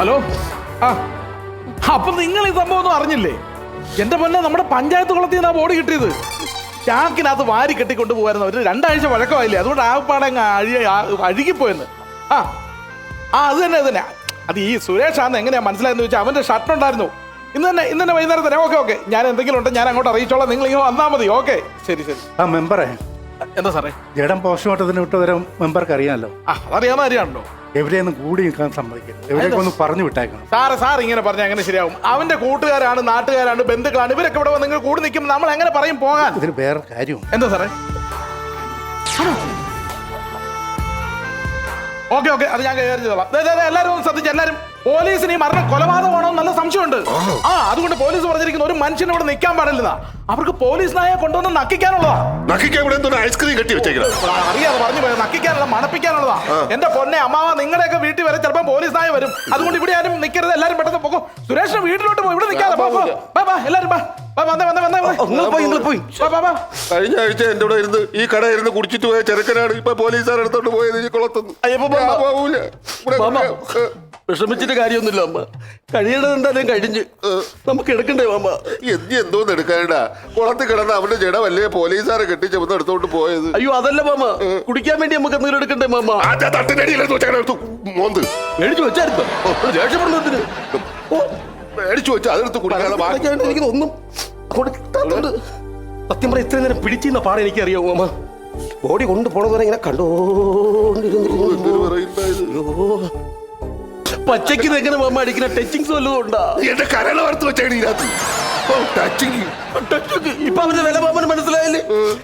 Hello. ആ അപ്പൊ നിങ്ങൾ ഈ സംഭവം ഒന്നും അറിഞ്ഞില്ലേ? എന്റെ പൊന്നെ, നമ്മുടെ പഞ്ചായത്ത് കുളത്തിൽ നിന്നാ ബോഡി കിട്ടിയത്. ചാക്കിനകത്ത് വാരി കെട്ടിക്കൊണ്ട് പോകായിരുന്നു. ഒരു 2 ആഴ്ച വഴക്കമായില്ലേ, അതുകൊണ്ട് ആകപ്പാടെ അങ്ങ് അഴുകിപ്പോയെന്ന്. ആ ആ അത് തന്നെ. അത് ഈ സുരേഷാന്ന് എങ്ങനെയാ മനസ്സിലായെന്ന് വെച്ചാൽ അവന്റെ ഷർട്ട് ഉണ്ടായിരുന്നു. ഇന്ന് തന്നെ വൈകുന്നേരം തന്നെ. ഓക്കെ ഞാൻ എന്തെങ്കിലും ഉണ്ട്, ഞാൻ അങ്ങോട്ട് അറിയിച്ചോളാം. നിങ്ങൾ ഇങ്ങനെ വന്നാൽ മതി. ഓക്കെ ശരി. ആ മെമ്പറെ, എന്താ സാറേ? ജഡം പോസ്റ്റ്മോർട്ടത്തിന് വിട്ടുവരാൻ മെമ്പർക്ക് അറിയാമല്ലോ. അറിയാമല്ലോ. എവിടെയൊന്നും കൂടി നിൽക്കാൻ സമ്മതിക്കരുത്. എവിടെയൊക്കെ ഒന്ന് പറഞ്ഞു വിട്ടേക്കണം. സാർ ഇങ്ങനെ പറഞ്ഞാൽ അങ്ങനെ ശരിയാവും. അവന്റെ കൂട്ടുകാരാണ്, നാട്ടുകാരാണ്, ബന്ധുക്കളാണ്, ഇവരൊക്കെ ഇവിടെ നിങ്ങൾ കൂടി നിൽക്കും. നമ്മൾ എങ്ങനെ പറയും പോകാൻ? ഇതിന് വേറെ കാര്യം. എന്താ സാറേ? ഓക്കെ അത് ഞാൻ കൈകാര്യം ചെയ്തോളാം. എല്ലാവരും ഒന്ന് ശ്രദ്ധിച്ചു. എല്ലാവരും പോലീസിന് ഈ മരണം കൊലപാതകമാണോ നല്ല സംശയമുണ്ട്. അതുകൊണ്ട് പോലീസ് പറഞ്ഞിരിക്കുന്ന ഒരു മനുഷ്യൻ ഇവിടെ നിൽക്കാൻ പാടില്ല. അവർക്ക് പോലീസ് നായ കൊണ്ടുവന്ന് നക്കിക്കാനുള്ളതാ. ഐസ്ക്രീം കെട്ടി വെച്ചേക്കണം. അറിയാതെ പറഞ്ഞു പോയത്. നക്കിക്കാനുള്ള, മണപ്പിക്കാനുള്ളതാ. എന്റെ പൊന്നെ അമ്മാവ, നിങ്ങളുടെയൊക്കെ വീട്ടിൽ വരെ ചിലപ്പോൾ പോലീസ് നായ വരും. അതുകൊണ്ട് ഇവിടെ ആരും നിൽക്കരുത്. എല്ലാവരും പെട്ടെന്ന് പോകും. സുരേഷിന് വീട്ടിലോട്ട് പോയി. ഇവിടെ നിൽക്കാതെ എല്ലാവരും പോയി. കഴിഞ്ഞ ആഴ്ച എന്റെ കൂടെ ഇരുന്ന് ഈ കട ഇരുന്ന് കുടിച്ചിട്ട് പോയ ചെറുക്കനാണ് ഇപ്പൊ പോലീസുകാർ എടുത്തോണ്ട് പോയത് ഈ കുളത്തുനിന്ന്. വിഷമിച്ചിട്ട് കാര്യമൊന്നുമില്ല അമ്മ. കഴിയണത് എന്തായാലും കഴിഞ്ഞ് നമുക്ക് എടുക്കണ്ടേ അമ്മ? എന്തോന്ന് എടുക്കാനാ? കുളത്തിൽ കിടന്ന് അവന്റെ ജഡ വലിയ പോലീസുകാരെ കെട്ടിച്ചെന്ന് എടുത്തോണ്ട് പോയത്. അയ്യോ അതല്ല മാമ, കുടിക്കാൻ വേണ്ടി നമുക്ക് എന്തെങ്കിലും എടുക്കണ്ടേ മാമ? മോന്ത് മേടിച്ചു വെച്ചായിരുന്നു. ദേഷ്യപ്പെടുന്നതിന് മേടിച്ചു വെച്ചാൽ അതെടുത്ത് കുടിക്കാതെ എനിക്കൊന്നും കൊടുക്കാറുണ്ട്. സത്യം പറഞ്ഞ ഇത്രയും നേരം പിടിച്ചിരുന്ന പാടെ എനിക്ക് അറിയാമോ മാമ? ബോഡി കൊണ്ടുപോണതുവരെ ഇങ്ങനെ കണ്ടോണ്ടിരുന്നു. പച്ചക്ക് എങ്ങനെ മാമ അടിക്കുന്ന ടച്ചിങ്സ് വല്ലതും ഉണ്ടാ? എന്റെ കരള വറുത്ത് വെച്ചാണ് ഇതിനകത്ത് ടച്ചിങ്. ഇപ്പൊ അവന്റെ വില മാമന് മനസ്സിലായല്ലേ?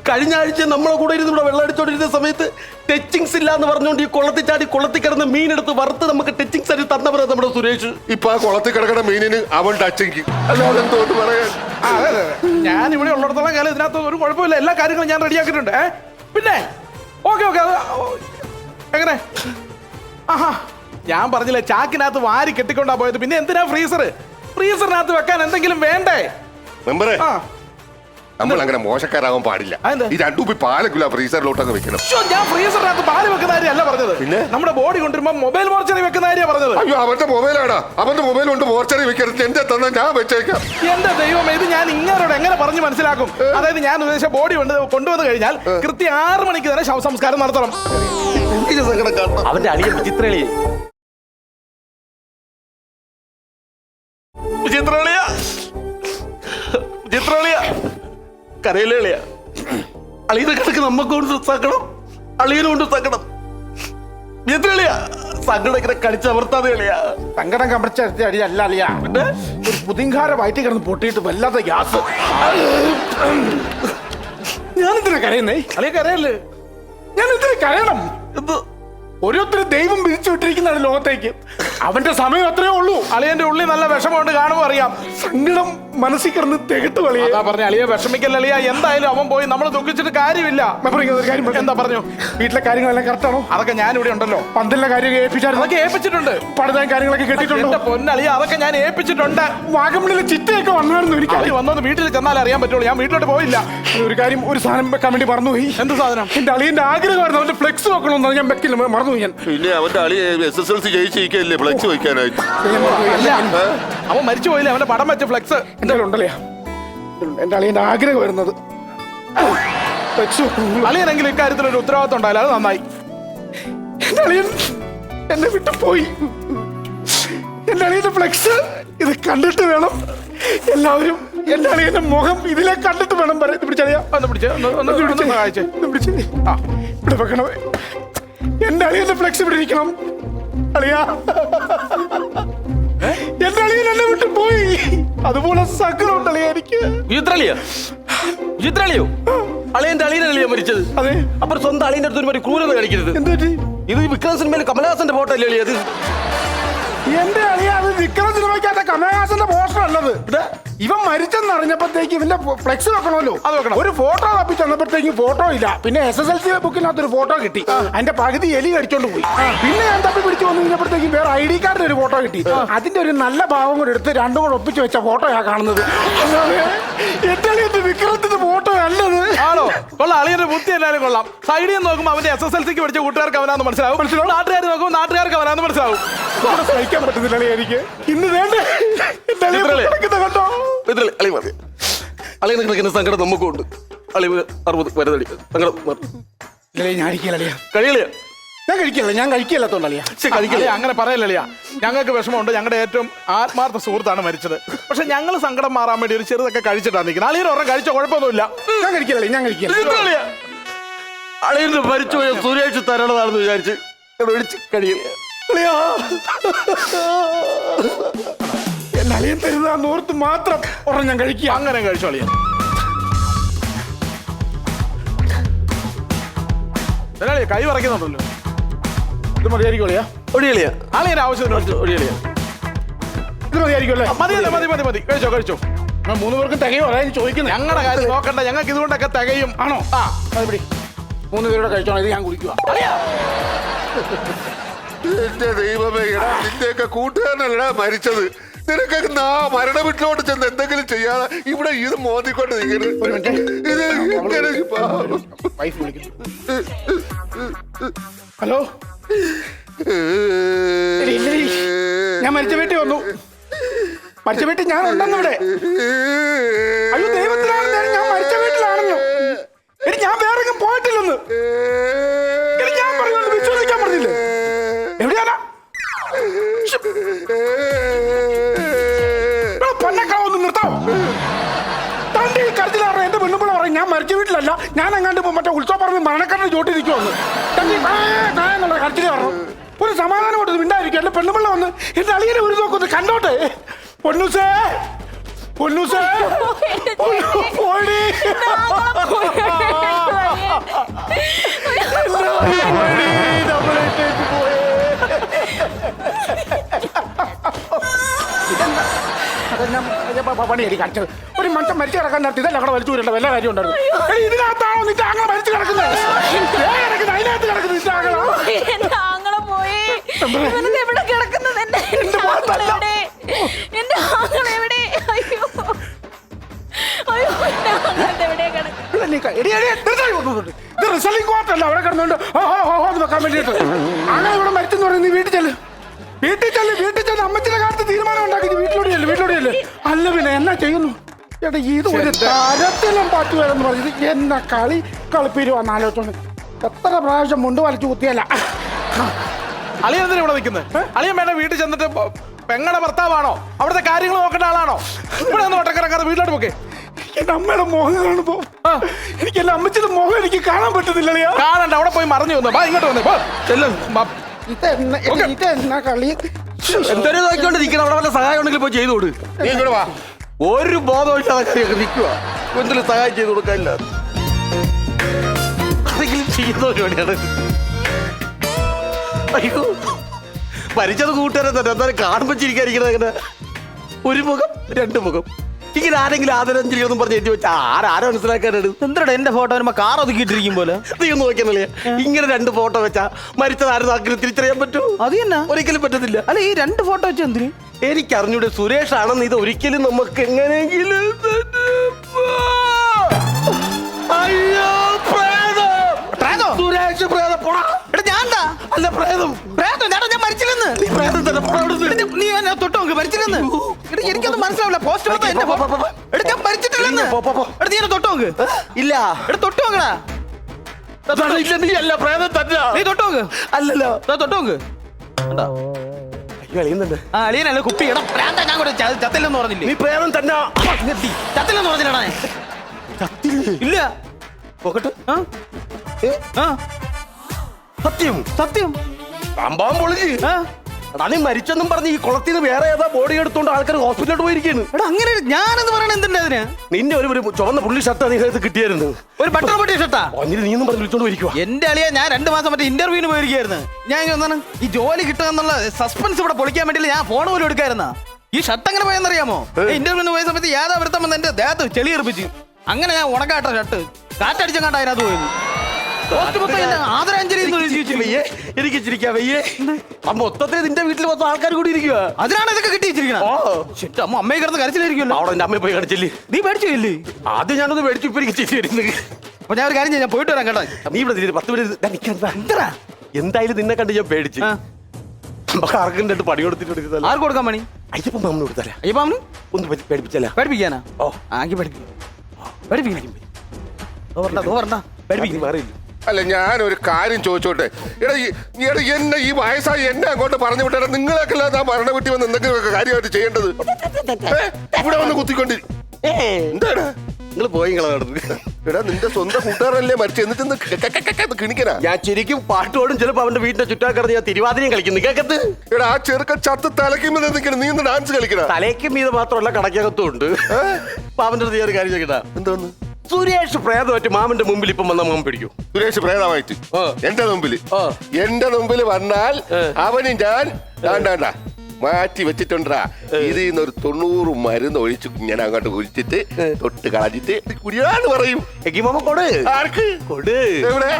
കഴിഞ്ഞ ആഴ്ച നമ്മളെ കൂടെ ഇരുന്ന് ഇവിടെ വെള്ളം അടിച്ചോണ്ടിരുന്ന സമയത്ത് ടച്ചിങ്സ് ഇല്ല എന്ന് പറഞ്ഞുകൊണ്ട് ഈ കുളത്തിൽ ചാടി കുളത്തിൽ കിടന്ന് മീനെടുത്ത് വറുത്ത് നമുക്ക് ടച്ചിങ്സ് ആയിട്ട് തന്നവരാ നമ്മുടെ സുരേഷ്. ഇപ്പൊ ആ കുളത്തിൽ കിടക്കണ മീനിന് അവൻ ടച്ചിങ്. അല്ലാതെ എന്തോട്ട് പറയാൻ? ഞാൻ ഇവിടെ ഉള്ളിടത്തോളം കാലം ഇതിനകത്ത് ഒരു കുഴപ്പമില്ല. എല്ലാ കാര്യങ്ങളും ഞാൻ റെഡിയാക്കിയിട്ടുണ്ട്. പിന്നെ ഓക്കെ എങ്ങനെ? ഞാൻ പറഞ്ഞില്ലേ, ചാക്കിനകത്ത് വാരി കെട്ടിക്കൊണ്ടാ പോയത്. പിന്നെ എന്തിനാ ഫ്രീസറിനകത്ത് വെക്കാൻ എന്തെങ്കിലും വേണ്ടേ? മെമ്പറേ, നമ്മൾ അങ്ങനെ മോശക്കാരാകാൻ പാടില്ല. ഈ 2 കുപ്പി പാലൊക്കെ ഫ്രീസറിലോട്ടൊക്കെ വെക്കണം. ഞാൻ ഫ്രീസറിനകത്ത് പാല് വെക്കുന്ന കാര്യമല്ല പറഞ്ഞത്. പിന്നെ നമ്മുടെ ബോഡി കൊണ്ടുവരുമ്പോ മൊബൈൽ മോർച്ചറി വെക്കുന്ന കാര്യമാണ് പറഞ്ഞത്. അയ്യോ, അവന്റെ മൊബൈലാടാ. അവന്റെ മൊബൈൽ കൊണ്ട് മോർച്ചറി വെക്കരുത്. എന്റെ തന്നെ ഞാൻ വെച്ചേക്കാം. എന്റെ ദൈവം, ഇത് ഞാൻ ഇങ്ങനോട് എങ്ങനെ പറഞ്ഞു മനസ്സിലാക്കും? അതായത് ഞാൻ ഉദ്ദേശിച്ച ബോഡി കൊണ്ടുവന്ന് കഴിഞ്ഞാൽ കൃത്യം 6 മണിക്ക് തന്നെ ശവസംസ്കാരം നടത്തണം. അവന്റെ അളിയൻ ചിത്രളിയെ കരയിലെളിയ അളിയുടെ കിടക്ക് നമുക്ക് കൊണ്ട് സക്കണം, അളിയനും കൊണ്ട് സക്കണം. ചിത്രളിയ സങ്കടം ഇങ്ങനെ കടിച്ചമർത്താതെ കളിയാ. സങ്കടം കമർച്ചടി അല്ല അളിയാ. പിന്നെ ഒരു പുതിങ്കാര വയറ്റി കിടന്ന് പൊട്ടിയിട്ട് വല്ലാത്ത ഗ്യാസ്. ഞാനെന്തിനാ കരയുന്നേ? അളിയ കരയല്ലേ? ഞാൻ എന്തിനാ കരയണം? എന്ത് ഓരോരുത്തരും ദൈവം വിധിച്ചു വിട്ടിരിക്കുന്നതാണ് ലോകത്തേക്ക്. അവന്റെ സമയം അത്രേ ഉള്ളൂ. അളിയന്റെ ഉള്ളിൽ നല്ല വിഷമമുണ്ട്, കാണുമ്പോൾ അറിയാം. സങ്കടം മനസ്സിൽ കിടന്ന് തികട്ട് കളിയാ. പറഞ്ഞ അളിയ വിഷമിക്കല്ല അളിയ. എന്തായാലും അവൻ പോയി, നമ്മൾ ദുഃഖിച്ചിട്ട് കാര്യമില്ല. എന്താ പറഞ്ഞു? വീട്ടിലെ കാര്യങ്ങളെല്ലാം കറക്റ്റ് ആണോ? അതൊക്കെ ഞാൻ ഇവിടെ ഉണ്ടല്ലോ. പന്തലിലെ കാര്യം ഏൽപ്പിച്ചായിരുന്നു. അതൊക്കെ ഏൽപ്പിച്ചിട്ടുണ്ട്. പടുതാൻ കാര്യങ്ങളൊക്കെ കെട്ടിട്ടുണ്ട്. എന്റെ പൊന്നളിയ, അതൊക്കെ ഞാൻ ഏൽപ്പിച്ചിട്ടുണ്ട്. വാഗമണിലെ ചിറ്റയൊക്കെ വന്നായിരുന്നു. എനിക്ക് അളി വന്നത് വീട്ടിൽ ചെന്നാൽ അറിയാൻ പറ്റുള്ളൂ. ഞാൻ വീട്ടിലോട്ട് പോയില്ല. ഒരു കാര്യം, ഒരു സാധനം വെക്കാൻ വേണ്ടി മറന്നുപോയി. എന്ത് സാധനം? എന്റെ അളിയന്റെ ആഗ്രഹമായിരുന്നു അവന്റെ ഫ്ലെക്സ് വെക്കണമെന്ന്. ഞാൻ വെക്കില്ല, മറന്നു. പിന്നെ അവന്റെ അളി SSLC ജയിച്ചിരിക്കല്ലേ ഫ്ലെക്സ് വെക്കാനായിട്ട്. അവൻ മരിച്ചു പോയില്ലേ? അവന്റെ പടം വെച്ച ഫ്ലെക്സ് എന്തായാലും ഉണ്ടല്ലേ? എന്റെ അളിയന്റെ ആഗ്രഹം വരുന്നത്. അളിയനെങ്കിലും ഇക്കാര്യത്തിൽ ഒരു ഉത്തരവാദിത്വം ഉണ്ടായില്ല. അത് നന്നായി. എന്റെ അളിയൻ എന്നെ വിട്ടു പോയി. എന്റെ അളിയന്റെ ഫ്ലെക്സ് ഇത് കണ്ടിട്ട് വേണം എല്ലാവരും എന്റെ അളിയന്റെ മുഖം ഇതിലെ കണ്ടിട്ട് വേണം പറയാൻ. പിടിച്ചറിയാ ഇവിടെ വെക്കണോ? എന്റെ അളിയന്റെ ഫ്ലെക്സ് ഇവിടെ ഇരിക്കണം. അളിയാ, എന്റെ അളിയൻ എന്നെ വിട്ട് പോയി. അതുപോലെ സങ്കടമുണ്ട് അളിയ എനിക്ക്. ചിത്രളിയോ? അളിയന്റെ അളിയനല്ലേ മരിച്ചത്? അതെ. അപ്പൊ സ്വന്തം അളിയന്റെ അടുത്ത് ഒരു ക്രൂരത കാണിക്കരുത്. എന്താ ഇത് വിക്രം സിനിമയിൽ കമലഹാസന്റെ ഫോട്ടോ അല്ലേ അളിയത്? എന്റെ അളിയ, അത് വിക്രം സിനിമയ്ക്കകത്ത കമലഹാസന്റെ പോസ്റ്റർ അല്ലത്. ഇവൻ മരിച്ചെന്ന് അറിഞ്ഞപ്പോഴത്തേക്ക് ഇവന്റെ ഫ്ലെക്സ് വെക്കണമല്ലോ. അത് വെക്കണം. ഒരു ഫോട്ടോ തപ്പി ചെന്നപ്പോഴത്തേക്ക് ഫോട്ടോ ഇല്ല. പിന്നെ SSLC ബുക്കിനകത്ത് ഒരു ഫോട്ടോ കിട്ടി. അതിന്റെ പകുതി എലി കടിച്ചോണ്ട് പോയി. പിന്നെ ഞാൻ തപ്പി പിടിച്ചു വന്നു കഴിഞ്ഞപ്പോഴത്തേക്ക് വേറെ ID കാർഡിന്റെ ഒരു ഫോട്ടോ കിട്ടി. അതിന്റെ ഒരു നല്ല ഭാവം കൂടെ എടുത്ത് 2 കൂടെ ഒപ്പിച്ച് വെച്ച ഫോട്ടോയാ കാണുന്നത്. എന്റെ അളിയന്റെ വിക്രത്തിന്റെ ഫോട്ടോ അല്ലത്. ആണോ? കൊള്ളാം. അളിയന്റെ ബുദ്ധി എല്ലാവരും കൊള്ളാം. സൈഡിൽ നോക്കുമ്പോൾ അവന്റെ SSLCക്ക് പഠിച്ച കൂട്ടുകാർക്ക് അവനാന്ന് മനസ്സിലാവും. നാട്ടുകാർ നോക്കുമ്പോൾ നാട്ടുകാർക്ക് അവനാന്ന് മനസ്സിലാവും. ഇവിടെ സഹിക്കാൻ പറ്റുന്നില്ല അളിയ എനിക്ക്. ഇന്ന് വേണ്ട എന്റെ അളിയൻ കിടക്കുന്ന കണ്ടോ? അളിയ സങ്കടം നമുക്കുണ്ട്. അളിയ 60 വരുന്നടി സങ്കടം ഞാൻ അടിക്കില്ല അളിയ. കഴിയില്ല. ഞാൻ കഴിക്കില്ലാത്തോണ്ട് അളിയ. അങ്ങനെ പറയല്ല അളിയ. ഞങ്ങൾക്ക് വിഷമമുണ്ട്. ഞങ്ങളുടെ ഏറ്റവും ആത്മാർത്ഥ സുഹൃത്താണ് മരിച്ചത്. പക്ഷെ ഞങ്ങൾ സങ്കടം മാറാൻ വേണ്ടി ഒരു ചെറുതൊക്കെ കഴിച്ചിട്ടാണ് നിൽക്കുന്നത്. അളിയൻ ഒരെണ്ണം കഴിച്ച കുഴപ്പമൊന്നുമില്ല. ഞാൻ കഴിക്കില്ല. ഞാൻ കഴിക്കില്ല. അളിയന് മരിച്ചുപോയ സുരേഷ് തരണതാണെന്ന് വിചാരിച്ച് ഒഴിച്ച് കഴിയില്ല. എന്നെ അളിയൻ തരുന്ന ഓർത്ത് മാത്രം ഒരെണ്ണം ഞാൻ കഴിക്കുക. അങ്ങനെ കഴിച്ചു അളിയൻ. കൈ പറയ്ക്കുന്നുണ്ടല്ലോ. ഇത് മതിയായിരിക്കും അളിയാ. ഒടിയളിയ അളിയന്റെ ആവശ്യത്തിന് ഒടിയളിയ. ഇത് മതിയായിരിക്കും അല്ലേ? മതി. കഴിച്ചോ. 3 പേർക്കും തികയോ? അതായത് ചോദിക്കുന്നത്. ഞങ്ങളുടെ കാര്യം നോക്കണ്ട. ഞങ്ങൾക്ക് ഇതുകൊണ്ടൊക്കെ തികയും. ആണോ? ആ മതി. 3 പേരുടെ കഴിച്ചോ. ഇത് ഞാൻ കുടിക്കുക. എന്റെ ദൈവമേ, എടാ നിന്റെയൊക്കെ കൂട്ടുകാരനല്ലടാ മരിച്ചത്. നിനക്കൊക്കെ മരണ വീട്ടിലോട്ട് ചെന്ന് എന്തെങ്കിലും ചെയ്യാതെ ഇവിടെ ഇത് മോദിക്കൊണ്ട് നിൽക്കരുത്. ഇത് ഇങ്ങനെ വൈഫ് വിളിക്കുന്നു. ഹലോ, ഞാൻ മരിച്ച വീട്ടിൽ വന്നു. മരിച്ച വീട്ടിൽ ഞാൻ ഉണ്ടെന്ന് ഇവിടെ. അയ്യോ ദൈവത്തിലാണ്, ഞാൻ മരിച്ച വീട്ടിലാണെന്നു. എടി ഞാൻ വേറെ പോയിട്ടില്ലെന്ന്. ഞാൻ പറഞ്ഞു വിശ്വസിക്കാൻ പറഞ്ഞില്ലേ? എവിടെയാണോ പൊന്നക്കാവൊന്ന് നിർത്താവോ? തന്റെ കരുതിലാണ് എന്റെ പെണ്ണുമ്പോൾ പറയും ഞാൻ മരിച്ച വീട്ടിലല്ല, ഞാൻ എങ്ങാണ്ട് മറ്റേ ഉത്സവ പറമ്പ് മരണക്കാരനെ ചോട്ടിരിക്കുമെന്ന്. എന്നുള്ള കരുത്തിൽ പറഞ്ഞു. ഒരു സമാധാനം കൊടുത്ത് മിണ്ടായിരിക്കും. എന്റെ പെണ്ണുപിള്ള വന്ന് എന്റെ അളിയനെ ഒരു നോക്കൊന്ന് കണ്ടോട്ടെ. പൊന്നൂസേ പോടി. പണിയടി കാണിച്ചത്. ഒരു മനുഷ്യൻ മരിച്ചു കിടക്കാൻ നേരത്തെ ഇതല്ല അവിടെ വലിച്ചു വരേണ്ട വല്ല കാര്യം ഉണ്ടായിരുന്നു. ഇതിനകത്താണോ നിന്റെ ആങ്ങളെ മരിച്ചു കിടക്കുന്നത്? അതിനകത്ത് കിടക്കുന്നത് നിന്റെ ആങ്ങളെ. അവിടെ കിടന്നുണ്ട് വെക്കാൻ വേണ്ടിട്ട്. ആങ്ങളെ ഇവിടെ മരിച്ചെന്ന് പറയുന്നത്. നീ വീട്ടിൽ ചെല്ല്. അമ്മച്ചിന്റെ കാലത്ത് തീരുമാനം ഉണ്ടാക്കി വീട്ടിലോടിയല്ലേ. അല്ല പിന്നെ എന്നാ ചെയ്യുന്നു? ചേട്ടാ ഇത് ഒരു തരത്തിലും പറ്റുവരെന്ന് പറഞ്ഞത് എന്നാ കളിപ്പീര് വന്ന് ആലോചിച്ചോണ്ട് എത്ര പ്രാവശ്യം മുണ്ട് വലിച്ചു കുത്തിയല്ല. അളിയൻ എന്തിനാ ഇവിടെ നിൽക്കുന്നത്? അളിയൻ വേണ്ട വീട്ടിൽ ചെന്നിട്ട് പെങ്ങളുടെ ഭർത്താവാണോ? അവിടുത്തെ കാര്യങ്ങൾ നോക്കേണ്ട ആളാണോ? ഇവിടെ ഒന്ന് ഒട്ടക്കിറക്കാതെ വീട്ടിലോട്ട് പോക്കെ. എന്റെ അമ്മയുടെ മുഖം കാണുമ്പോ എനിക്ക് എന്റെ അമ്മച്ചിയുടെ മുഖം എനിക്ക് കാണാൻ പറ്റുന്നില്ല. കാണണ്ട, അവിടെ പോയി മറിഞ്ഞു വന്നു. ഇങ്ങോട്ട് വന്നേ. ഇതെന്നാ കളി? എന്തായാലും നോക്കിക്കൊണ്ടിരിക്കണം. അവിടെ വല്ല സഹായം ഉണ്ടെങ്കിൽ പോയി ചെയ്തു കൊടു. ഒരു ബോധമില്ലാതെ നിൽക്കുക. എന്തെങ്കിലും സഹായം ചെയ്തു കൊടുക്കാനില്ല. അതെങ്കിലും ചെയ്യുന്ന പരിപാടിയാണ്. അയ്യോ മരിച്ചത് കൂട്ടുകാരെ തന്നെ. എന്തായാലും കാണുമ്പോൾ ചിരിക്കാതിരിക്കണത് അങ്ങനെ. ഒരു മുഖം 2 മുഖം ഇങ്ങനെ ആരെങ്കിലും ആദരാഞ്ജലി ഒന്നും പറഞ്ഞ് എഴുതി വെച്ചാൽ ആരാ മനസ്സിലാക്കാനാണ്? എന്താ എന്റെ ഫോട്ടോ വരുമ്പോ കാർ ഒതുക്കിയിട്ടിരിക്കും പോലെ നീ ഒന്ന് നോക്കിയാലേ. ഇങ്ങനെ 2 ഫോട്ടോ വെച്ചാ മരിച്ചത് ആരും ആഗ്രഹം തിരിച്ചറിയാൻ പറ്റൂ? അത് തന്നെ ഒരിക്കലും പറ്റത്തില്ല. അല്ല ഈ 2 ഫോട്ടോ വെച്ച എന്തിന്? എനിക്ക് അറിഞ്ഞൂടെ സുരേഷ് ആണെന്ന്. ഇത് ഒരിക്കലും നമുക്ക് എങ്ങനെയെങ്കിലും. അയ്യോ സുരേഷ് പ്രേതം പോടാ. ഞാൻതാ അല്ല പ്രേതം ഞാൻ മരിച്ചില്ലെന്ന്. നീ പ്രേതം തന്നെ പോടാ. നീ എന്നെ തൊട്ടോ മരിച്ചില്ലെന്ന്. എനിക്കൊന്നും മനസ്സിലാവില്ല. പോസ്റ്റ് ഞാൻ മരിച്ചിട്ടില്ലെന്ന്. നീ എന്നെ തൊട്ടോക്ക്. ഇല്ല തൊട്ടോക്കടാ. ഇല്ല നീ അല്ല പ്രേതം തന്നെ. നീ തൊട്ടോക്ക്. അല്ലല്ലോ തൊട്ടോക്ക്. അളിയുന്നുണ്ട്. അളിയനല്ല കുപ്പി. ഞാൻ കൂടെ ചത്തില്ലെന്ന് പറഞ്ഞില്ലേ? നീ പ്രേതം തന്നെ. ചത്തില്ലെന്ന് പറഞ്ഞില്ലടാ. ഇല്ല പോകട്ടെ. സത്യം സംഭവം പൊളിച്ച്. നീ മരിച്ചെന്നും പറഞ്ഞ് ഈ കുളത്തിൽ നിന്ന് വേറെ ഏതാ ബോഡി എടുത്തോണ്ട് ആൾക്കാർ ഹോസ്പിറ്റലിലോട്ട് പോയിരിക്കുന്നു. എടാ അങ്ങനെ ഞാനെന്ന് പറയണ എന്തിന്റെ അതിന്? നിന്റെ ഒരു ചുവന്ന പുള്ളി ഷർട്ടാ നിങ്ങൾക്ക് കിട്ടിയായിരുന്നു. ഒരു ബട്ടൺ പൊട്ടിയ ഷർട്ടാ. നീന്നും പറഞ്ഞ് വിളിച്ചോണ്ട് പോയിരിക്കുക. എന്റെ അളിയ ഞാൻ 2 മാസം മറ്റേ ഇന്റർവ്യൂവിന് പോയിരിക്കായിരുന്നു. ഞാൻ ഇങ്ങനെ എന്താണ് ഈ ജോലി കിട്ടുക എന്നുള്ള സസ്പെൻസ് ഇവിടെ പൊളിക്കാൻ വേണ്ടിയില്ല. ഞാൻ ഫോൺ പോലും എടുക്കായിരുന്ന. ഈ ഷർട്ട് എങ്ങനെ പോയെന്നറിയാമോ? ഇന്റർവ്യൂവിന് പോയ സമയത്ത് യാതാ വരുത്തം വന്ന് എന്റെ ദേഹത്ത് ചെളി എറിപ്പിച്ച്. അങ്ങനെ ഞാൻ ഉണക്കാട്ട ഷർട്ട് കാറ്റടിച്ചങ്ങാട്ട് അതിനകത്ത് പോയത്. ആദരാഞ്ജലി എനിക്ക് ചിരിക്കാൻ വയ്യേ. മൊത്തത്തിൽ നിന്റെ വീട്ടിൽ മൊത്തം ആൾക്കാർ കൂടി ഇരിക്കുക. അതിനാണ് ഇതൊക്കെ കിട്ടിയിരിക്കുന്നത്. അമ്മയെ കിടന്ന് കരച്ചിലിരിക്കുമല്ലോ. അവിടെ എന്റെ അമ്മയെ പോയി കാണിച്ചില്ലേ? നീ പേടിച്ചില്ലേ? ആദ്യം ഞാനൊന്ന് പേടിച്ചു. ഇപ്പൊ എനിക്ക് ചിരി വരുന്നത്. അപ്പൊ ഞാൻ ഒരു കാര്യം ഞാൻ പോയിട്ട് വരാം കേട്ടോ. നീ ഇവിടെ 10 മിനിറ്റ് എന്തായാലും നിന്നെ കണ്ട് ഞാൻ പേടിച്ച്. നമുക്ക് ആർക്കിന്റെ പണി കൊടുത്തിട്ട് ആർക്ക് കൊടുക്കാൻ പണി? അയ്യപ്പ മാമന് കൊടുത്താലേ അയ്യപ്പ മാമന് ഒന്ന് പേടിപ്പിച്ചല്ല. പഠിപ്പിക്കാനാ? ഓ ആക്കി പഠിപ്പിക്കും. പഠിപ്പിക്കും. പഠിപ്പിക്കും. മാറിയില്ല. അല്ല ഞാനൊരു കാര്യം ചോദിച്ചോട്ടെ. എടാ എന്നെ ഈ വയസ്സായി എന്നെ അങ്ങോട്ട് പറഞ്ഞു വിട്ടാ നിങ്ങളൊക്കെ ഞാൻ മരണ വീട്ടിൽ വന്ന് എന്തെങ്കിലുമൊക്കെ കാര്യമായിട്ട് ചെയ്യേണ്ടത്. ഇവിടെ വന്ന് കുത്തിക്കൊണ്ടി എന്താണ് നിങ്ങൾ പോയി നടന്നു. എടാ നിന്റെ സ്വന്തം കൂട്ടുകാരല്ലേ മരിച്ചു എന്നിട്ട് കിണിക്കനാ. ഞാൻ ശരിക്കും പാട്ടോടും ചിലപ്പോ അവന്റെ വീടിന്റെ ചുറ്റാക്കറന്ന് ഞാൻ തിരുവാതിരയും കളിക്കുന്നു. കേക്കത്ത് എടാ ആ ചെറുക്കൻ ചത്ത് തലക്കുമ്പോൾ നിൽക്കണം, നീ ഇന്ന് ഡാൻസ് കളിക്കണ. തലയ്ക്ക് മീത് മാത്രമല്ല കടക്കകത്തും ഉണ്ട്. പാവന്റെ അടുത്ത് ഞാൻ ഒരു കാര്യം ചോദിക്കട്ടാ. എന്തോന്ന് സുരേഷ് പ്രേതമായിട്ട് മാമന്റെ മുമ്പിൽ ഇപ്പം വന്ന മാമൻ പിടിക്കും. സുരേഷ് പ്രേതമായിട്ട് എന്റെ മുമ്പിൽ വന്നാൽ അവന് ഞാൻ വേണ്ട മാറ്റി വെച്ചിട്ടുണ്ടാ. ഇതിൽ നിന്നൊരു 90 മരുന്ന് ഒഴിച്ച് ഞാൻ അങ്ങോട്ട് കുഴിച്ചിട്ട് തൊട്ട് കളഞ്ഞിട്ട് കുടിയാന്ന് പറയും. എക്കി മാമ കൊട്. ആർക്ക് കൊട്. എവിടെ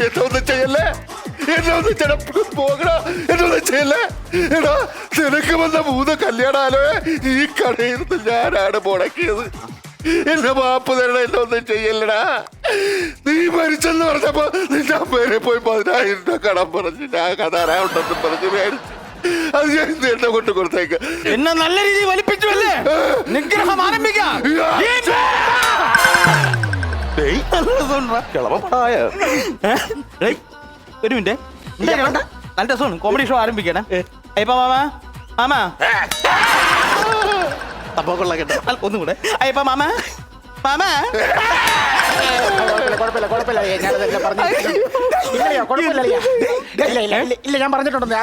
എന്നൊന്നും ചെയ്യല്ലേ, എന്നൊന്നും പോകണോ, എന്നൊന്നും ചെയ്യല്ലേ. എടാ നിനക്ക് വന്ന 3 കല്യാണാലോ ഈ കടയിൽ നിന്ന് ഞാനാണ് മുടക്കിയത്. എന്റെ മാപ്പ് തരണം, എന്നൊന്നും ചെയ്യല്ലടാ. നീ മരിച്ചെന്ന് പറഞ്ഞപ്പോ നിന്റെ അമ്മേനെ പോയി 10,000 രൂപ കടം പറഞ്ഞു ഞാൻ കഥാരാവുണ്ടെന്ന് പറഞ്ഞു മേടിച്ചു. അത് ഞാൻ എന്നെ കൊണ്ട് കൊടുത്തേക്ക്. എന്നെ നല്ല രീതിയിൽ വലിപ്പിച്ചുവല്ലേ? നിഗ്രഹം ആരംഭിക്കാം. ഒരു മിനിറ്റ്, നല്ല രസമാണ്. കോമഡി ഷോ ആരംഭിക്കണേ. അയ്യപ്പ മാമ, മാമ തപ്പോക്കുള്ള കേട്ടോ. ഒന്നും കൂടെ. അയ്യപ്പ മാമ, മാമ ഇല്ല ഞാൻ പറഞ്ഞിട്ടുണ്ടെന്ന്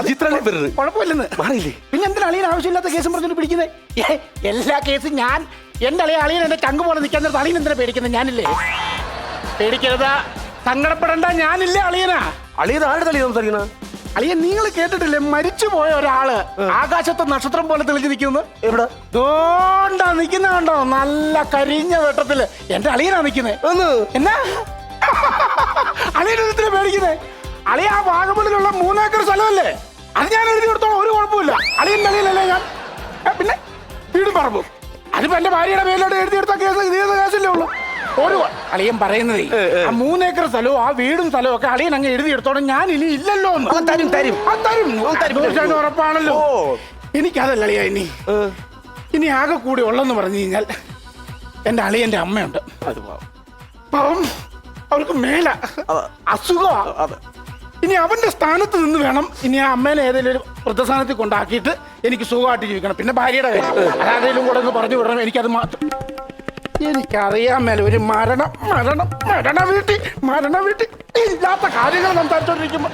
കുഴപ്പമില്ലെന്ന്. മാറിയില്ലേ? പിന്നെ എന്തിനാ അളിയൻ ആവശ്യമില്ലാത്ത കേസും പറഞ്ഞിട്ട് പിടിക്കുന്നത്? എല്ലാ കേസും ഞാൻ എന്റെ അളിയൻ എന്റെ ചങ്ക് പോലെ നിൽക്കാൻ നേരത്തെ അളിയൻ എന്തിനാ പേടിക്കുന്നത്? ഞാനില്ലേ പേടിക്കരുത്, സങ്കടപ്പെടണ്ട, ഞാനില്ലേ അളിയനാ. അളിയത് ആരുടെ തളി സംസാരിക്കണ? അളിയൻ നിങ്ങൾ കേട്ടിട്ടില്ലേ മരിച്ചുപോയ ഒരാള് ആകാശത്ത് നക്ഷത്രം പോലെ തെളിഞ്ഞു നിൽക്കുന്നു? എവിടെ? ദോണ്ടാ നിൽക്കുന്ന കണ്ടോ, നല്ല കരിഞ്ഞ വെട്ടത്തില്. എന്റെ അളിയനാ നിൽക്കുന്നത്. എന്നാ അളിയനെത്തിനാ പേടിക്കുന്നേ? അളിയ ആ വാഗമണിലുള്ള 3 ഏക്കർ സ്ഥലമല്ലേ, അത് ഞാൻ എഴുതി കൊടുത്തോളാം, ഒരു കുഴപ്പമില്ല. അളിയന്റെ അളിയനല്ലേ ഞാൻ. പിന്നെ വീടും പറമ്പും അതിപ്പോ എന്റെ ഭാര്യയുടെ പേരിലോട്ട് എഴുതിയെടുത്ത കേസല്ലേ ഉള്ളൂ. ഒരു അളിയൻ പറയുന്നതേ ആ 3 ഏക്കർ സ്ഥലവും ആ വീടും സ്ഥലവും ഒക്കെ അളിയൻ അങ്ങ് എഴുതിയെടുത്തോളം ഞാൻ ഇനി ഇല്ലല്ലോ എന്ന്. തരും ഉറപ്പാണല്ലോ. എനിക്കതല്ല അളിയ, ഇനി ആകെ കൂടി ഉള്ളെന്ന് പറഞ്ഞു കഴിഞ്ഞാൽ എന്റെ അളിയന്റെ അമ്മയുണ്ട്. പാവം, അവർക്ക് മേല അസുഖമാ. ഇനി അവന്റെ സ്ഥാനത്ത് നിന്ന് വേണം ഇനി ആ അമ്മേനെ ഏതെങ്കിലും ഒരു വൃദ്ധസ്ഥാനത്തിൽ കൊണ്ടാക്കിയിട്ട് എനിക്ക് സുഖമായിട്ട് ജീവിക്കണം. പിന്നെ ഭാര്യയുടെ കാര്യം അതാരേലും കൂടെ ഒന്ന് പറഞ്ഞു വിടണം. എനിക്കത് മാത്രം എനിക്കറിയാൻ മേലെ ഒരു മരണ വീട്ടിൽ ഇല്ലാത്ത കാര്യങ്ങൾ സംസാരിച്ചോണ്ടിരിക്കുമ്പോ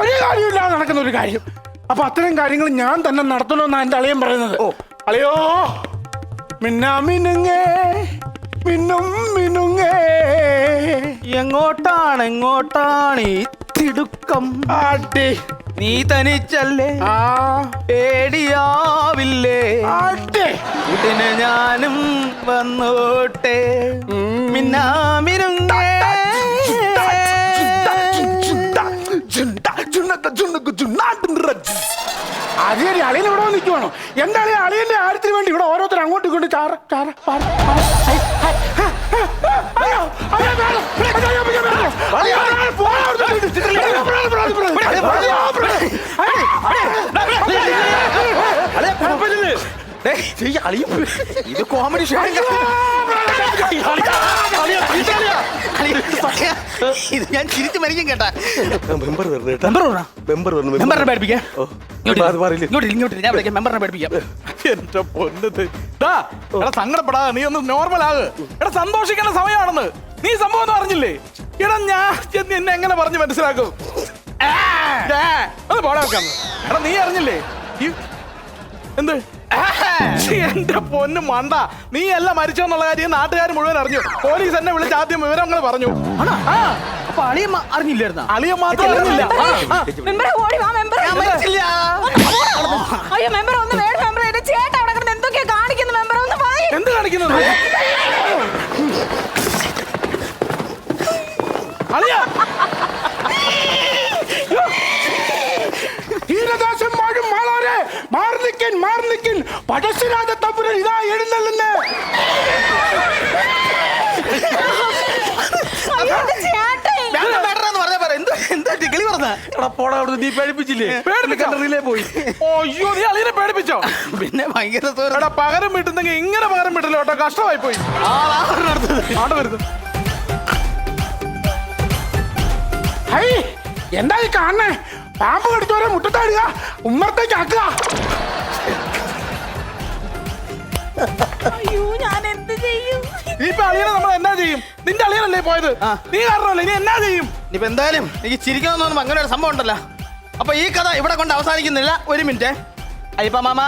ഒരു കാര്യമില്ലാതെ നടക്കുന്ന ഒരു കാര്യം. അപ്പൊ അത്തരം കാര്യങ്ങൾ ഞാൻ തന്നെ നടത്തണമെന്നാ എന്റെ അളിയൻ പറയുന്നത്. അളിയോ മിന്നുങ്ങേ മിന്നും മിനുങ്ങേ, എങ്ങോട്ടാണ് ഈ തിടുക്കം? ആട്ടി നീ തനിച്ചല്ലേ, പേടിയാവില്ലേ? ഇതിന് ഞാനും വന്നോട്ടെ. മിന്നാമിനുങ്ങേ അതെ അളിയൻ ഇവിടെ നിൽക്കുവാണോ? എന്റെ അളിയന്റെ കാര്യത്തിന് വേണ്ടി ഇവിടെ ഓരോരുത്തർ അങ്ങോട്ടും ഇങ്ങോട്ടും ഇത് കോമഡി ഷോ. ഇത് ഞാൻ ചിരിച്ചു മരിക്കും കേട്ടാ. മെമ്പറിനെ പഠിപ്പിക്കാം. ഞാൻ വിളിക്കാം മെമ്പറിനെ പഠിപ്പിക്കാം. എന്റെ പൊന്നത് എടാ, സങ്കടപ്പെടാതെ നീ ഒന്ന് നോർമൽ ആക്. എടാ, സന്തോഷിക്കേണ്ട സമയമാണെന്ന് നീ സംഭവം ഒന്നും അറിഞ്ഞില്ലേ? എടാ, ഞാൻ ചെന്ന് എന്നെ എങ്ങനെ പറഞ്ഞ് മനസ്സിലാക്കും? അത് പോടാ വെക്കാം. എടാ, നീ അറിഞ്ഞില്ലേ എന്ത്? എന്റെ പൊന്നു മണ്ട, നീ അല്ല മരിച്ചോന്നുള്ള കാര്യം നാട്ടുകാർ മുഴുവൻ അറിഞ്ഞു. പോലീസ് എന്നെ വിളിച്ച് ആദ്യം വിവരങ്ങൾ പറഞ്ഞു. അപ്പൊ അളിയൻ അറിഞ്ഞില്ലായിരുന്ന? അളിയൻ മാത്രം അറിഞ്ഞില്ല. എന്ത് കാണിക്കുന്നത്? അളിയ തീരദേശം വാഴും മാളാരെ മാറി നിൽക്കിൻ പഴശ്ശിരാജ തമ്പുരാൻ ഇതാ എഴുന്നള്ളുന്നേ. എടാ പോടാ അവിടുന്ന്, നീ പേടിപ്പിച്ചില്ലേ? പേടിപ്പിച്ചോ? റിലേ പോയി. അയ്യോ, നീ അളിയനെ പേടിപ്പിച്ചോ? പിന്നെ ഭയങ്കര എടാ പകരം വീട്ടുന്നെങ്കിൽ ഇങ്ങനെ പകരം വീട്ടില്ല കേട്ടോ, കഷ്ടമായി പോയി. ആടെ വരുന്നു. ഹൈ, എന്താ ഈ കാണണേ? പാമ്പ് കടിച്ചോരെ മുട്ടത്താടുക, ഉമ്മറത്തേക്ക് ആക്കുക. അയ്യോ ഞാൻ എന്ത് ചെയ്യും? നീ ഇപ്പൊ അളിയനെ നമ്മൾ എന്നാ ചെയ്യും? നിന്റെ അളിയനല്ലേ പോയത്? നീ കാരണമല്ലേ, നീ എന്നാ ചെയ്യും? ഇനിയിപ്പോ എന്തായാലും എനിക്ക് ചിരിക്കണമെന്ന് തോന്നുമ്പോ അങ്ങനെ ഒരു സംഭവം ഉണ്ടല്ലോ. അപ്പൊ ഈ കഥ ഇവിടെ കൊണ്ട് അവസാനിക്കുന്നില്ല. ഒരു മിനിറ്റ്. അയ്യപ്പ മാമ,